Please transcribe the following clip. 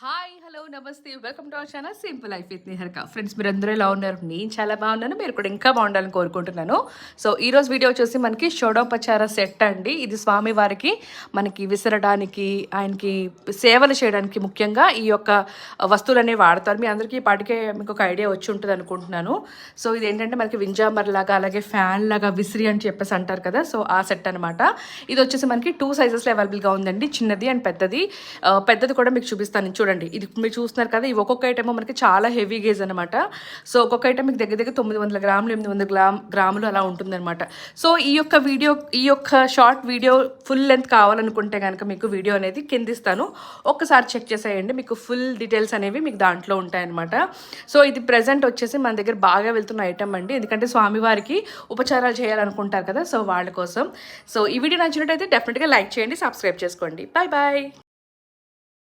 Hi hello నమస్తే welcome to our channel simple life with Niharika. Friends, మీరందరూ ఎలా ఉన్నారు? నేను చాలా బాగున్నాను, మీరు కూడా ఇంకా బాగుండాలని కోరుకుంటున్నాను. సో ఈరోజు వీడియో వచ్చేసి మనకి షోడోపచార సెట్ అండి. ఇది స్వామివారికి మనకి విసరడానికి, ఆయనకి సేవలు చేయడానికి ముఖ్యంగా ఈ యొక్క వస్తువులనే వాడతారు. మీ అందరికీ పాటికే మీకు ఒక ఐడియా వచ్చి ఉంటుంది అనుకుంటున్నాను. సో ఇది ఏంటంటే మనకి వింజామర్ లాగా, అలాగే ఫ్యాన్ లాగా విసిరి అని చెప్పేసి అంటారు కదా, సో ఆ సెట్ అనమాట. ఇది వచ్చేసి మనకి 2 సైజెస్లో అవైలబుల్గా ఉందండి, చిన్నది అండ్ పెద్దది. పెద్దది కూడా మీకు చూపిస్తాను చూడండి. ఇది మీరు చూస్తున్నారు కదా, ఈ ఒక్కొక్క ఐటమ్ మనకి చాలా హెవీ గేజ్ అనమాట. సో ఒక్కొక్క ఐటమ్ మీకు దగ్గర 900 గ్రాములు 800 గ్రాములు అలా ఉంటుందన్నమాట. సో ఈ యొక్క షార్ట్ వీడియో ఫుల్ లెంత్ కావాలనుకుంటే కనుక మీకు వీడియో అనేది కింద ఇస్తాను, ఒక్కసారి చెక్ చేసేయండి. మీకు ఫుల్ డీటెయిల్స్ అనేవి మీకు దాంట్లో ఉంటాయన్నమాట. సో ఇది ప్రెజెంట్ వచ్చేసి మన దగ్గర బాగా వెళ్తున్న ఐటమ్ అండి, ఎందుకంటే స్వామివారికి ఉపచారాలు చేయాలనుకుంటారు కదా, సో వాళ్ళ కోసం. సో ఈ వీడియో నచ్చినట్టయితే డెఫినెట్గా లైక్ చేయండి, సబ్స్క్రైబ్ చేసుకోండి. Bye bye.